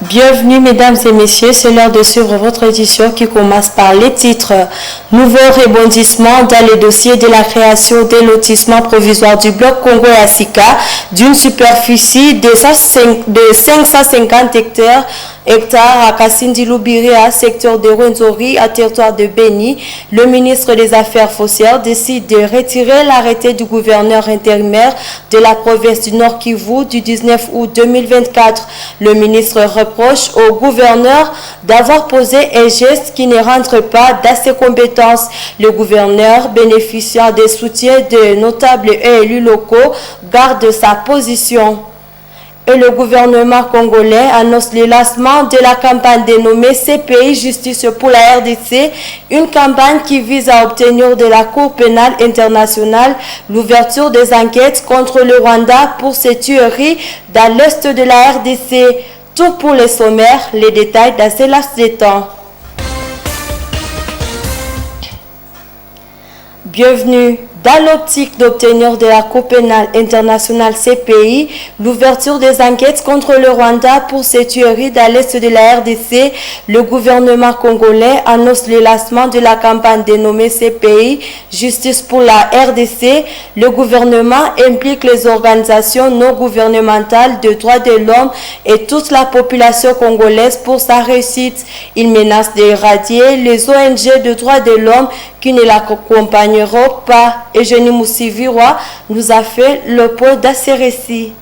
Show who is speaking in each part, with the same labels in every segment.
Speaker 1: Bienvenue mesdames et messieurs, c'est l'heure de suivre votre édition qui commence par les titres. Nouveau rebondissement dans le dossier de la création des lotissements provisoires du bloc Congo et Asika d'une superficie de 550 hectares à Kassindi Loubiria, secteur de Rwenzori, à territoire de Beni. Le ministre des Affaires foncières décide de retirer l'arrêté du gouverneur intérimaire de la province du Nord Kivu du 19 août 2024. Le ministre reproche au gouverneur d'avoir posé un geste qui ne rentre pas dans ses compétences. Le gouverneur, bénéficiant des soutiens de notables et élus locaux, garde sa position. Et le gouvernement congolais annonce le lancement de la campagne dénommée CPI Justice pour la RDC, une campagne qui vise à obtenir de la Cour pénale internationale l'ouverture des enquêtes contre le Rwanda pour ces tueries dans l'est de la RDC. Tout pour les sommaires, les détails dans ce laps de temps. Bienvenue. Dans l'optique d'obtenir de la Cour pénale internationale CPI l'ouverture des enquêtes contre le Rwanda pour ces tueries dans l'est de la RDC, le gouvernement congolais annonce le lancement de la campagne dénommée CPI Justice pour la RDC. Le gouvernement implique les organisations non gouvernementales de droits de l'homme et toute la population congolaise pour sa réussite. Il menace d'éradier les ONG de droits de l'homme qui ne l'accompagneront pas. Et Jenny Moussivirois nous a fait le point de ces récits.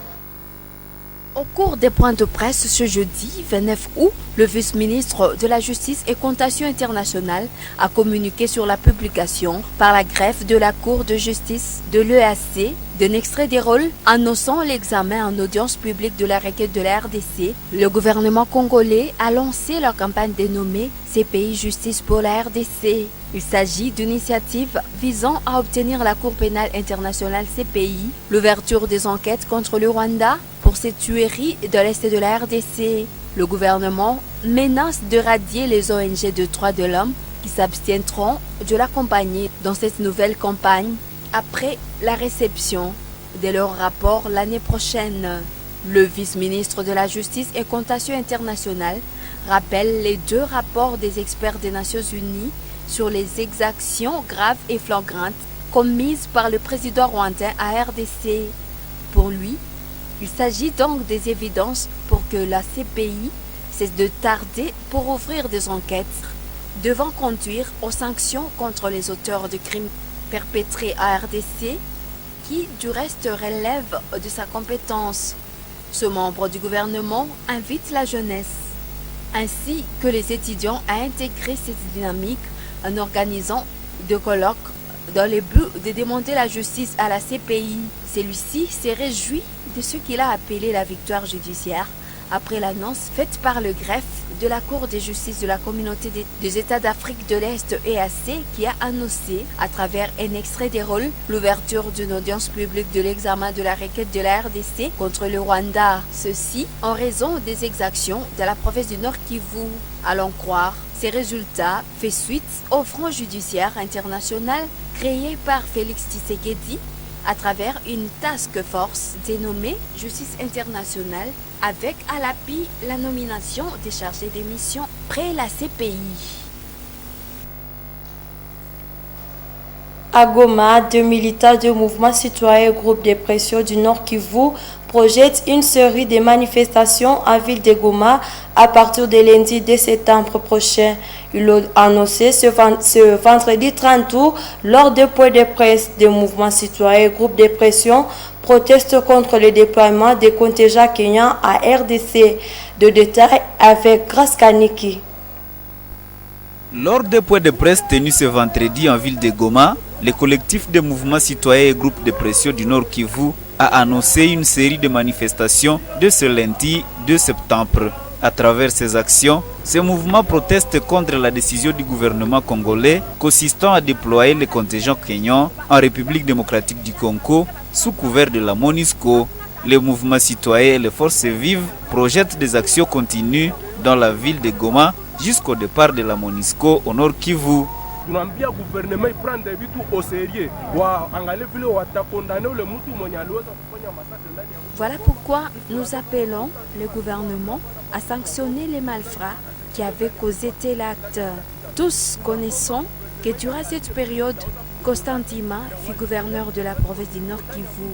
Speaker 2: Au cours des points de presse ce jeudi 29 août, le vice-ministre de la Justice et Contention internationale a communiqué sur la publication par la greffe de la Cour de justice de l'EAC d'un extrait des rôles annonçant l'examen en audience publique de la requête de la RDC. Le gouvernement congolais a lancé leur campagne dénommée CPI Justice pour la RDC. Il s'agit d'une initiative visant à obtenir la Cour pénale internationale CPI l'ouverture des enquêtes contre le Rwanda pour ces tueries de l'est de la RDC. Le gouvernement menace de radier les ONG de droits de l'homme qui s'abstiendront de l'accompagner dans cette nouvelle campagne après la réception de leur rapport l'année prochaine. Le vice-ministre de la Justice et Contention internationale rappelle les deux rapports des experts des Nations Unies sur les exactions graves et flagrantes commises par le président rwandais à RDC. Pour lui, il s'agit donc des évidences pour que la CPI cesse de tarder pour ouvrir des enquêtes devant conduire aux sanctions contre les auteurs de crimes perpétrés à RDC qui, du reste, relèvent de sa compétence. Ce membre du gouvernement invite la jeunesse ainsi que les étudiants à intégrer cette dynamique en organisant des colloques dans le but de demander la justice à la CPI. Celui-ci s'est réjoui de ce qu'il a appelé la victoire judiciaire après l'annonce faite par le greffe de la Cour de justice de la communauté des États d'Afrique de l'Est EAC qui a annoncé à travers un extrait des rôles l'ouverture d'une audience publique de l'examen de la requête de la RDC contre le Rwanda. Ceci en raison des exactions de la province du Nord Kivu. Allons croire, ces résultats fait suite au front judiciaire international créé par Félix Tshisekedi à travers une task force dénommée Justice internationale avec à l'appui la nomination des chargés des missions près la CPI.
Speaker 1: À Goma, deux militants du mouvement citoyen et groupe de pression du Nord Kivu projettent une série de manifestations en ville de Goma à partir de lundi 2 septembre prochain. Ils l'ont annoncé ce vendredi 30 août lors de points de presse. Des mouvements citoyens et groupes de pression protestent contre le déploiement des contingents kenyans à RDC. De détails avec Grace Kaniki.
Speaker 3: Lors des points de presse tenus ce vendredi en ville de Goma, le collectif des mouvements citoyens et groupes de pression du Nord Kivu a annoncé une série de manifestations de ce lundi 2 septembre. À travers ces actions, ces mouvements protestent contre la décision du gouvernement congolais consistant à déployer les contingents kenyans en République démocratique du Congo sous couvert de la MONUSCO. Les mouvements citoyens et les forces vives projettent des actions continues dans la ville de Goma jusqu'au départ de la MONUSCO au Nord Kivu.
Speaker 4: tunaambia gouvernement iprendre vitu au sérieux, waangalie vile watakondane ule mtu mwenye aliweza kufanya massacre ndani ya.
Speaker 2: Voilà pourquoi nous appelons le gouvernement à sanctionner les malfrats qui avaient causé tel acte. Tous connaissons que durant cette période, Constantima fut gouverneur de la province du Nord Kivu.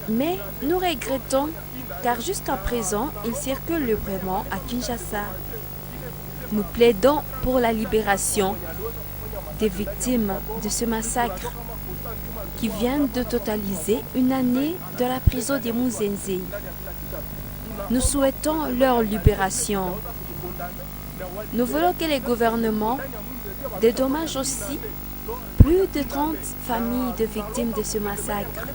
Speaker 2: Mais nous regrettons car jusqu'à présent, il circule librement à Kinshasa. Nous plaidons pour la libération des victimes de ce massacre qui vient de totaliser une année de la prison de Muzenze. Nous souhaitons leur libération. Nous voulons que les gouvernements dédommagent aussi plus de 30 familles de victimes de ce massacre.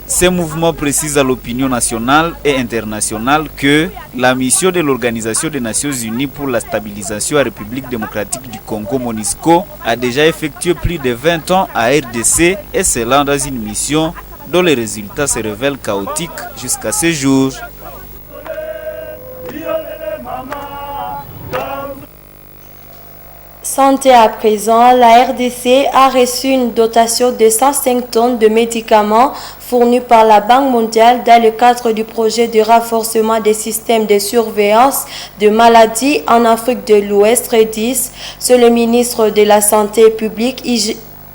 Speaker 3: Ces mouvements précisent à l'opinion nationale et internationale que la mission de l'Organisation des Nations Unies pour la stabilisation en République démocratique du Congo, MONUSCO, a déjà effectué plus de 20 ans à RDC et cela dans une mission dont les résultats se révèlent chaotiques jusqu'à ce jour.
Speaker 1: Santé à présent, la RDC a reçu une dotation de 105 tonnes de médicaments fournis par la Banque mondiale dans le cadre du projet de renforcement des systèmes de surveillance de maladies en Afrique de l'Ouest, REDIS. C'est le ministre de la Santé publique,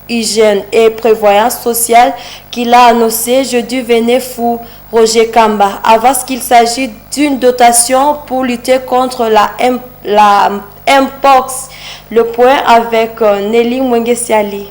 Speaker 1: Hygiène et Prévoyance sociale qui l'a annoncé jeudi 29 août. Roger Kamba avance qu'il s'agit d'une dotation pour lutter contre la Mpox. Le point avec Nelly Mwengesiali.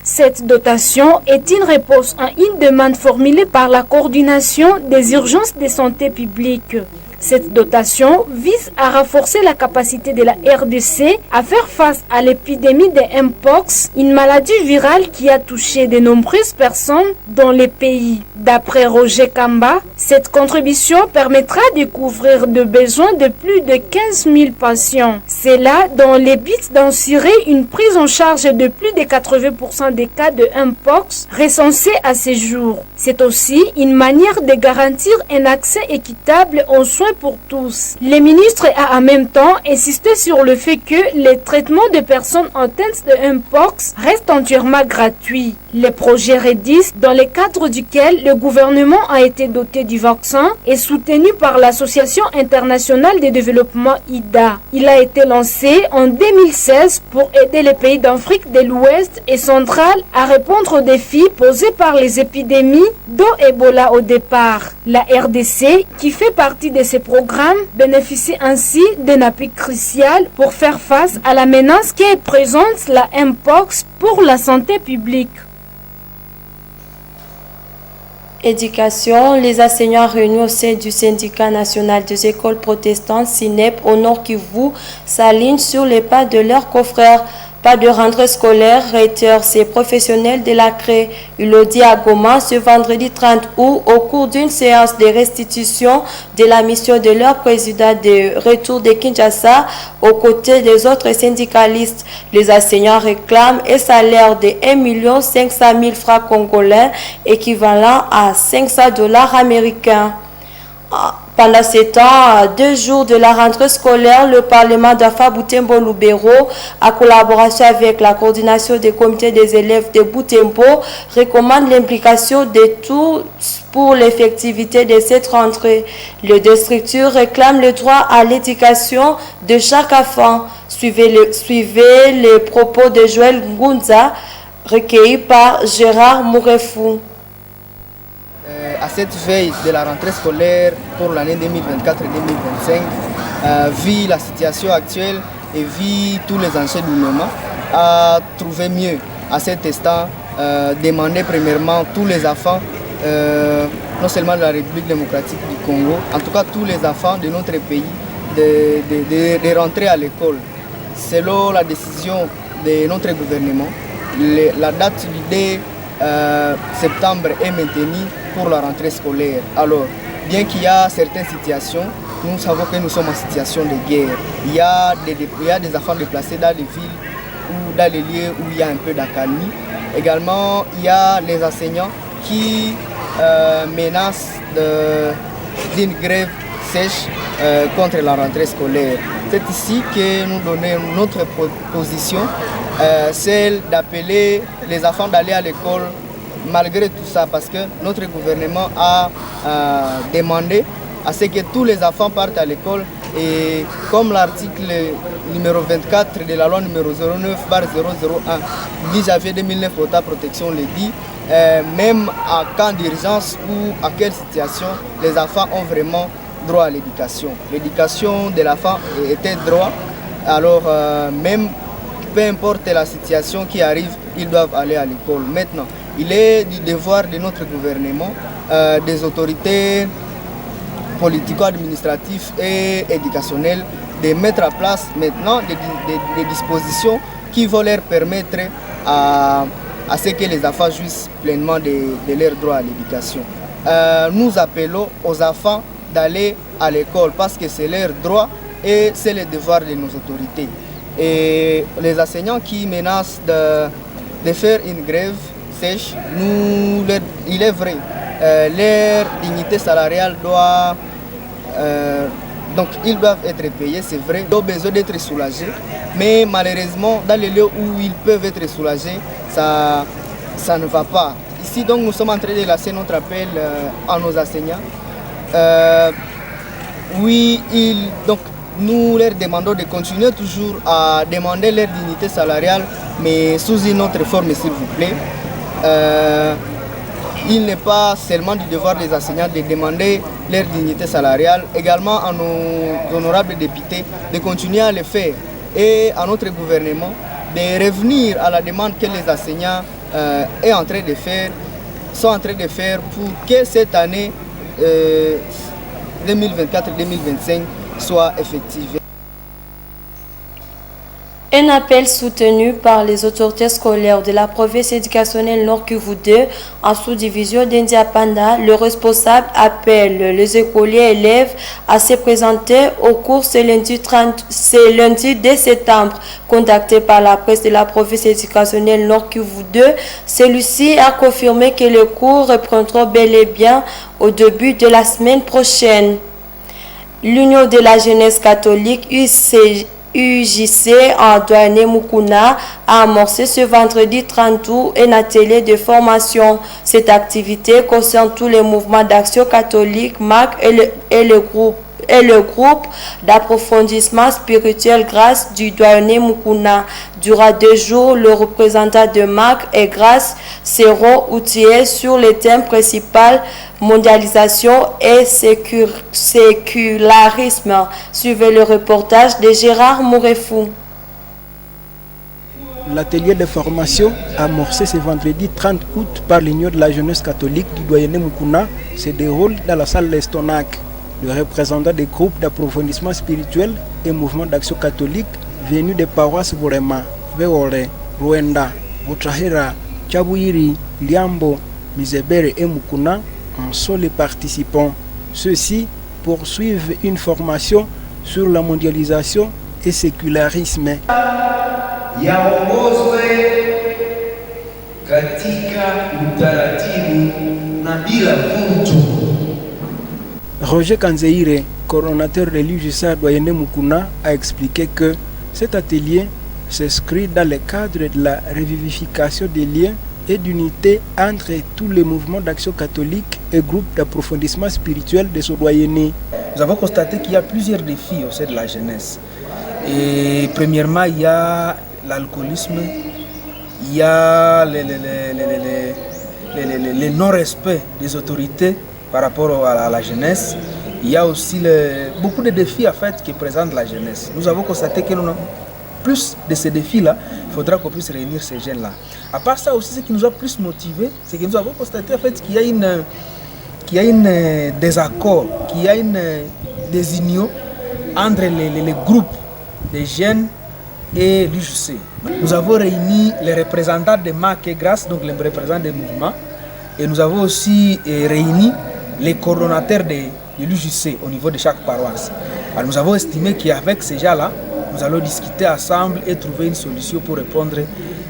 Speaker 5: Cette dotation est une réponse à une demande formulée par la coordination des urgences de santé publique. Cette dotation vise à renforcer la capacité de la RDC à faire face à l'épidémie de Mpox, une maladie virale qui a touché de nombreuses personnes dans les pays. D'après Roger Kamba, cette contribution permettra de couvrir les besoins de plus de 15 000 patients. C'est là dans le but d'assurer une prise en charge de plus de 80% des cas de Mpox recensés à ce jour. C'est aussi une manière de garantir un accès équitable aux soins pour tous. Le ministre a en même temps insisté sur le fait que les traitements de personnes atteintes de Mpox restent entièrement gratuits. Le projet REDIS, dans le cadre duquel le gouvernement a été doté du vaccin, est soutenu par l'Association internationale de développement IDA. Il a été lancé en 2016 pour aider les pays d'Afrique de l'Ouest et centrale à répondre aux défis posés par les épidémies dont Ebola au départ. La RDC, qui fait partie de ces programmes, bénéficie ainsi d'un appui crucial pour faire face à la menace qui présente la Mpox pour la santé publique.
Speaker 1: Éducation, les enseignants réunis au sein du syndicat national des écoles protestantes SINEP au Nord Kivu s'alignent sur les pas de leurs confrères. Pas de rentrée scolaire, réitèrent ces professionnels de la CRE. Il le dit à Goma ce vendredi 30 août au cours d'une séance de restitution de la mission de leur président de retour de Kinshasa aux côtés des autres syndicalistes. Les enseignants réclament un salaire de 1 500 000 francs congolais, équivalent à 500 $ américains. Pendant ces temps, 2 jours de la rentrée scolaire, le Parlement d'Afa Butembo Lubero, en collaboration avec la coordination des comités des élèves de Butembo, recommande l'implication de tous pour l'effectivité de cette rentrée. Les deux structures réclament le droit à l'éducation de chaque enfant. Suivez les propos de Joël Ngunza, recueillis par Gérard Mourefou.
Speaker 6: À cette veille de la rentrée scolaire pour l'année 2024-2025, vu la situation actuelle et vu tous les enchaînements, a trouvé mieux à cet instant demander premièrement tous les enfants, non seulement de la République démocratique du Congo, en tout cas tous les enfants de notre pays, de rentrer à l'école. Selon la décision de notre gouvernement, la date du 2 septembre est maintenue pour la rentrée scolaire. Alors, bien qu'il y a certaines situations, nous savons que nous sommes en situation de guerre. Il y a des enfants déplacés dans les villes ou dans les lieux où il y a un peu d'accalmie. Également, il y a les enseignants qui menacent d'une grève sèche contre la rentrée scolaire. C'est ici que nous donnons notre position, celle d'appeler les enfants d'aller à l'école malgré tout ça, parce que notre gouvernement a demandé à ce que tous les enfants partent à l'école. Et comme l'article numéro 24 de la loi numéro 09/001 du janvier 2009 portant protection le dit, même en cas d'urgence ou à quelle situation, les enfants ont vraiment droit à l'éducation. L'éducation de l'enfant est un droit, alors même peu importe la situation qui arrive, ils doivent aller à l'école. Maintenant, il est du devoir de notre gouvernement, des autorités politico-administratifs et éducationnels de mettre en place maintenant des dispositions qui vont leur permettre à ce que les enfants jouissent pleinement de leur droit à l'éducation. Nous appelons aux enfants d'aller à l'école parce que c'est leur droit et c'est le devoir de nos autorités. Et les enseignants qui menacent de faire une grève sèche, il est vrai, leur dignité salariale doit... donc ils doivent être payés, c'est vrai, ils ont besoin d'être soulagés, mais malheureusement dans les lieux où ils peuvent être soulagés, ça ne va pas. Ici donc nous sommes en train de lancer notre appel à nos enseignants. Donc nous leur demandons de continuer toujours à demander leur dignité salariale, mais sous une autre forme s'il vous plaît. Il n'est pas seulement du devoir des enseignants de demander leur dignité salariale, également à nos honorables députés de continuer à le faire et à notre gouvernement de revenir à la demande que les enseignants sont en train de faire pour que cette année 2024-2025 soit effective.
Speaker 1: Un appel soutenu par les autorités scolaires de la province éducationnelle Nord Kivu 2 en sous-division d'Indiapanda. Le responsable appelle les écoliers et élèves à se présenter au cours ce lundi 2 septembre. Contacté par la presse de la province éducationnelle Nord Kivu 2, celui-ci a confirmé que les cours reprendront bel et bien au début de la semaine prochaine. L'Union de la jeunesse catholique UJC en Douané Mukuna a amorcé ce vendredi 30 août un atelier de formation. Cette activité concerne tous les mouvements d'action catholique, MAC et le groupe d'approfondissement spirituel Grâce du Douané Mukuna. Durant 2 jours, le représentant de MAC et Grâce seront outillés sur le thème principal mondialisation et sécularisme. Suivez le reportage de Gérard Mourefou.
Speaker 7: L'atelier de formation amorcé ce vendredi 30 août par l'Union de la jeunesse catholique du Douané Mukuna se déroule dans la salle Lestonac. Le représentant des groupes d'approfondissement spirituel et mouvements d'action catholique venus des paroisses Vorema, Veore, Rwenda, Butahira, Tchabouiri, Liambo, Mizebere et Mukuna en sont les participants. Ceux-ci poursuivent une formation sur la mondialisation et sécularisme.
Speaker 8: Yaongozwe katika utaratibu na bila vurugu.
Speaker 7: Roger Kanzeire, coordonnateur de l'UJC Douané Mukuna, a expliqué que cet atelier s'inscrit dans le cadre de la revivification des liens et d'unité entre tous les mouvements d'action catholique et groupes d'approfondissement spirituel de ce doyenné.
Speaker 9: Nous avons constaté qu'il y a plusieurs défis au sein de la jeunesse. Et premièrement, il y a l'alcoolisme, il y a le non-respect des autorités par rapport à la jeunesse. Il y a aussi beaucoup de défis en fait, qui présentent la jeunesse. Nous avons constaté que nous avons plus de ces défis-là, il faudra qu'on puisse réunir ces jeunes-là. À part ça aussi, ce qui nous a plus motivés, c'est que nous avons constaté en fait, qu'il y a un désaccord, qu'il y a une désunion entre les groupes des jeunes et l'UJC. Nous avons réuni les représentants de MAC et Grâce, donc les représentants des mouvements, et nous avons aussi réuni les coordonnateurs de l'UJC au niveau de chaque paroisse. Alors nous avons estimé qu'avec ces gens-là, nous allons discuter ensemble et trouver une solution pour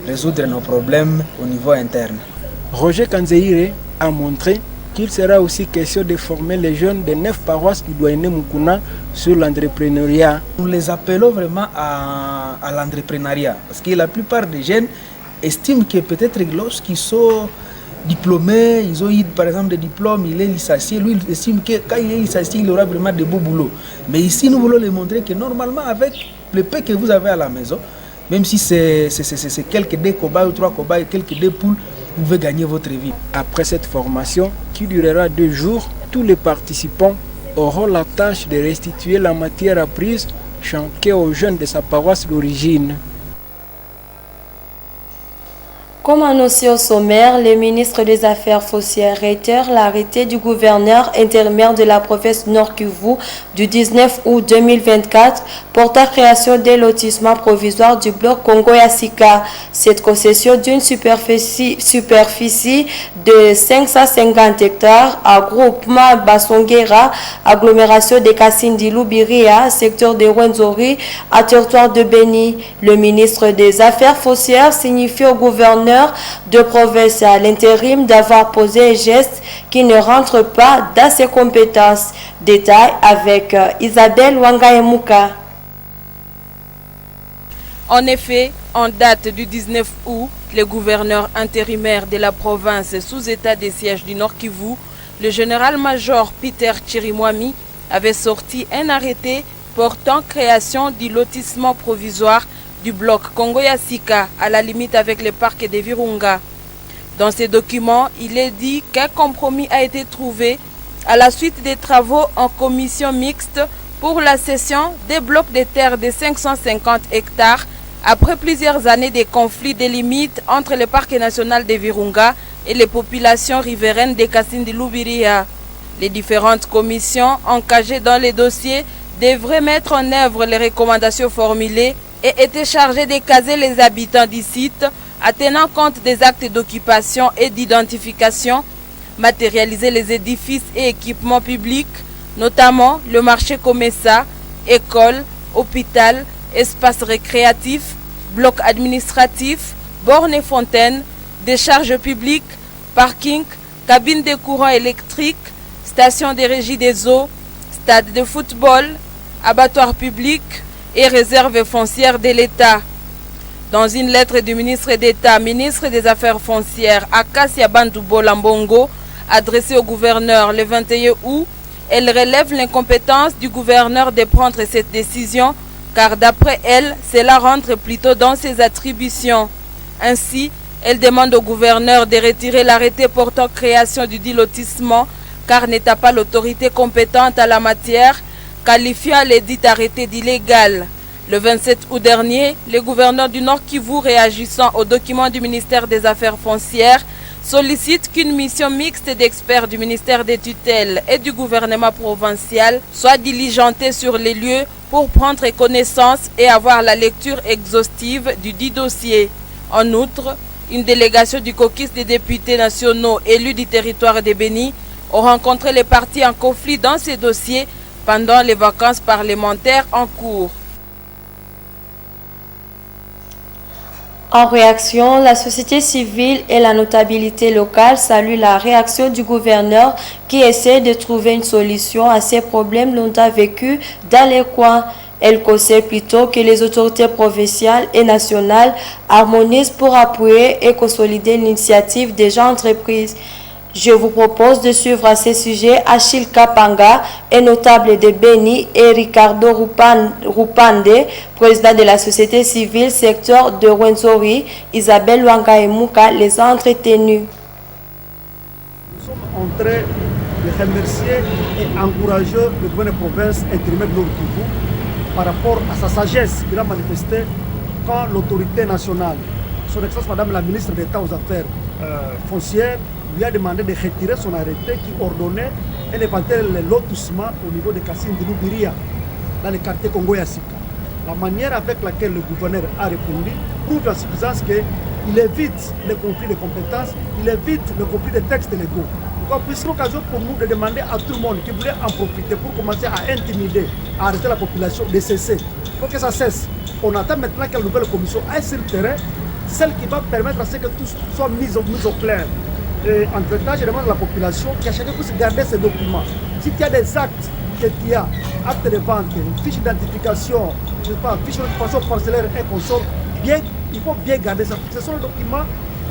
Speaker 9: résoudre nos problèmes au niveau interne.
Speaker 7: Roger Kanzeire a montré qu'il sera aussi question de former les jeunes des 9 paroisses du doyenné Mukuna sur l'entrepreneuriat.
Speaker 9: Nous les appelons vraiment à l'entrepreneuriat parce que la plupart des jeunes estiment que peut-être lorsqu'ils sont diplômés, ils ont eu par exemple des diplômes, il est licencié, lui il estime que quand il est licencié, il aura vraiment de beaux boulots. Mais ici, nous voulons les montrer que normalement, avec le peu que vous avez à la maison, même si c'est quelques 2 cobayes ou 3 cobayes, quelques 2 poules, vous pouvez gagner votre vie.
Speaker 7: Après cette formation, qui durera 2 jours, tous les participants auront la tâche de restituer la matière apprise chacun aux jeunes de sa paroisse d'origine.
Speaker 1: Comme annoncé au sommaire, le ministre des Affaires foncières réitère l'arrêté du gouverneur intérimaire de la province Nord-Kivu du 19 août 2024 portant création des lotissements provisoires du bloc Congo-Yassika. Cette concession d'une superficie de 550 hectares à groupement Basongera, agglomération de Kasindi-Lubiria, secteur de Rwenzori, à territoire de Beni. Le ministre des Affaires foncières signifie au gouverneur de province à l'intérim d'avoir posé un geste qui ne rentre pas dans ses compétences. Détail avec Isabelle Wangaemuka.
Speaker 10: En effet, en date du 19 août, le gouverneur intérimaire de la province sous état de siège du Nord Kivu, le général-major Peter Chirimwami, avait sorti un arrêté portant création du lotissement provisoire du bloc Congo-Yassika à la limite avec le parc de Virunga. Dans ces documents, il est dit qu'un compromis a été trouvé à la suite des travaux en commission mixte pour la cession des blocs de terre de 550 hectares après plusieurs années de conflits de limites entre le parc national de Virunga et les populations riveraines de Kasindi-Lubiria. Les différentes commissions engagées dans les dossiers devraient mettre en œuvre les recommandations formulées et étaient chargés de caser les habitants du site en tenant compte des actes d'occupation et d'identification, matérialiser les édifices et équipements publics, notamment le marché Comessa, école, hôpital, espace récréatif, bloc administratif, bornes et fontaines, décharges publiques, parking, cabines de courant électrique, station de régie des eaux, stade de football, abattoir public et réserve foncière de l'État. Dans une lettre du ministre d'État, ministre des Affaires foncières, Akasia Bandoubo Lambongo, adressée au gouverneur le 21 août, elle relève l'incompétence du gouverneur de prendre cette décision, car d'après elle, cela rentre plutôt dans ses attributions. Ainsi, elle demande au gouverneur de retirer l'arrêté portant création du dit lotissement, car n'étant pas l'autorité compétente à la matière, qualifiant l'édit arrêté d'illégal. Le 27 août dernier, le gouverneur du Nord Kivu, réagissant aux documents du ministère des Affaires foncières, sollicite qu'une mission mixte d'experts du ministère des tutelles et du gouvernement provincial soit diligentée sur les lieux pour prendre connaissance et avoir la lecture exhaustive du dit dossier. En outre, une délégation du caucus des députés nationaux élus du territoire de Beni ont rencontré les partis en conflit dans ces dossiers pendant les vacances parlementaires en cours.
Speaker 1: En réaction, la société civile et la notabilité locale saluent la réaction du gouverneur qui essaie de trouver une solution à ces problèmes longtemps vécus dans les coins. Elle conseille plutôt que les autorités provinciales et nationales harmonisent pour appuyer et consolider l'initiative des gens entreprises. Je vous propose de suivre à ces sujets Achille Kapanga, un notable de Beni, et Ricardo Rupande, président de la société civile secteur de Rwenzori. Isabelle Wangaemuka les a entretenus.
Speaker 11: Nous sommes en train de remercier et encourager le gouvernement de province intérimaire de Nord Kivu par rapport à sa sagesse qu'il a manifestée quand l'autorité nationale, son Excellence Madame la ministre d'État aux Affaires foncières, lui a demandé de retirer son arrêté qui ordonnait un éventuel lotissement au niveau de Kasindi-Lubiria, dans le quartier Congo-Yassika. La manière avec laquelle le gouverneur a répondu prouve en suffisance qu'il évite les conflits de compétences, il évite le conflit de textes légaux. Donc, c'est l'occasion pour nous de demander à tout le monde qui voulait en profiter pour commencer à intimider, à arrêter la population, de cesser. Il faut que ça cesse. On attend maintenant que la nouvelle commission aille sur le terrain, celle qui va permettre à ce que tout soit mis au clair. Et entre-temps, je demande à la population qu'à chacun puisse garder ses documents. Si tu as des actes que tu as, acte de vente, fiche d'identification, je sais pas, fiche d'occupation parcellaire et consort, bien, il faut bien garder ça. Ce sont les documents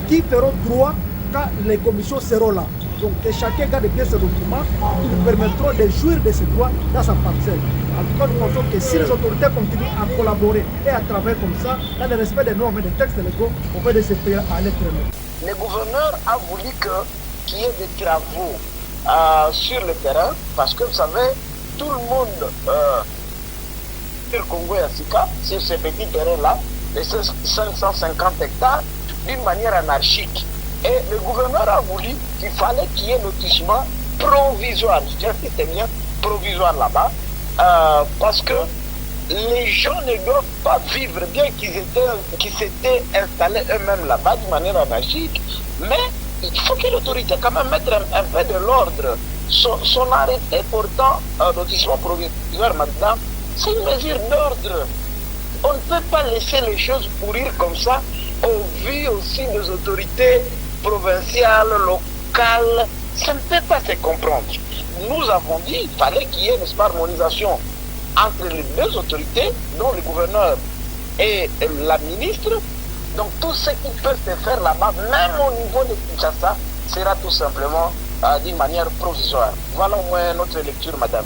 Speaker 11: qui feront droit quand les commissions seront là. Donc que chacun garde bien ses documents, qui nous permettront de jouir de ses droits dans sa parcelle. En tout cas, nous pensons que si les autorités continuent à collaborer et à travailler comme ça, dans le respect des normes et des textes légaux, on peut de ces pays à l'être.
Speaker 12: Le gouverneur a voulu qu'il y ait des travaux sur le terrain, parce que vous savez, tout le monde sur Congo et Sika, sur ces petits terrains-là, les 550 hectares, d'une manière anarchique. Et le gouverneur a voulu qu'il fallait qu'il y ait lotissement provisoire, c'est bien provisoire là-bas, parce que les gens ne doivent pas vivre, bien qu'ils s'étaient installés eux-mêmes là-bas de manière anarchique, mais il faut que l'autorité quand même mette un peu de l'ordre. Son arrêté portant lotissement provisoire maintenant, c'est une mesure d'ordre. On ne peut pas laisser les choses pourrir comme ça, au vu aussi des autorités provinciales, locales. Ça ne peut pas se comprendre. Nous avons dit qu'il fallait qu'il y ait une harmonisation entre les deux autorités, dont le gouverneur et la ministre. Donc tout ce qui peut se faire là-bas, même au niveau de Kinshasa, sera tout simplement d'une manière provisoire. Voilà au moins notre lecture, madame.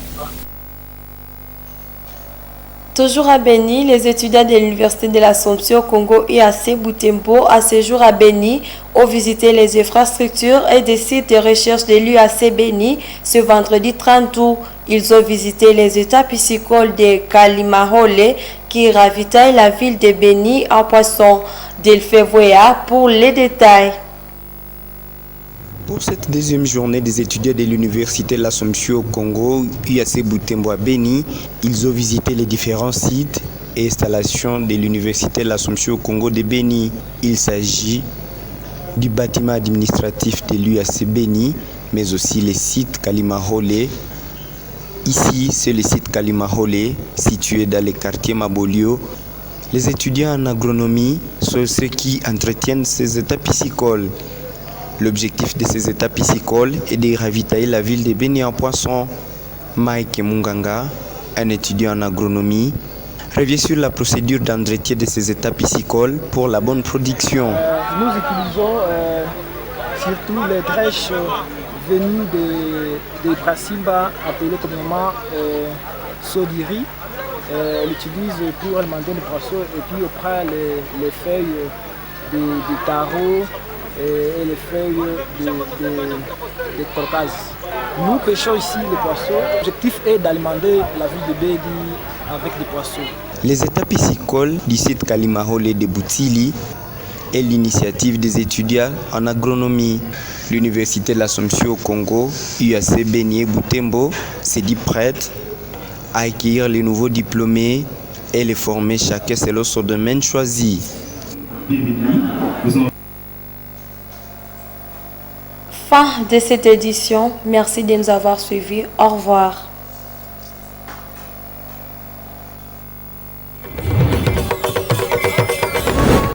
Speaker 1: Toujours à Beni, les étudiants de l'Université de l'Assomption au Congo IAC Butembo, à ce jour à Beni, ont visité les infrastructures et des sites de recherche de l'UAC Beni ce vendredi 30 août. Ils ont visité les états piscicoles de Kalimahole qui ravitaillent la ville de Beni en poisson. Delphé Voya pour les détails.
Speaker 13: Pour cette deuxième journée des étudiants de l'Université de l'Assomption au Congo, UAC Butembo à Beni, ils ont visité les différents sites et installations de l'Université de l'Assomption au Congo de Beni. Il s'agit du bâtiment administratif de l'UAC Beni, mais aussi les sites Kalimahole. Ici, c'est le site Kalimahole, situé dans le quartier Mabolio. Les étudiants en agronomie sont ceux qui entretiennent ces états piscicoles. L'objectif de ces états piscicoles est de ravitailler la ville de Beni en poisson. Mike Munganga, un étudiant en agronomie, revient sur la procédure d'entretien de ces états piscicoles pour la bonne production.
Speaker 7: Nous utilisons surtout les drèches venues de Brasimba, appelées communément Sodiri. On l'utilise pour alimenter les poissons et puis on prend les feuilles de taro et les feuilles de corcaz. Nous pêchons ici les poissons. L'objectif est d'alimenter la ville de Beni avec des poissons.
Speaker 13: Les états piscicoles du site Kalimahole de Boutili est l'initiative des étudiants en agronomie. L'Université de l'Assomption au Congo, UAC Beni Butembo, s'est dit prête à accueillir les nouveaux diplômés et les former chacun selon son domaine choisi.
Speaker 1: Fin de cette édition. Merci de nous avoir suivis. Au revoir.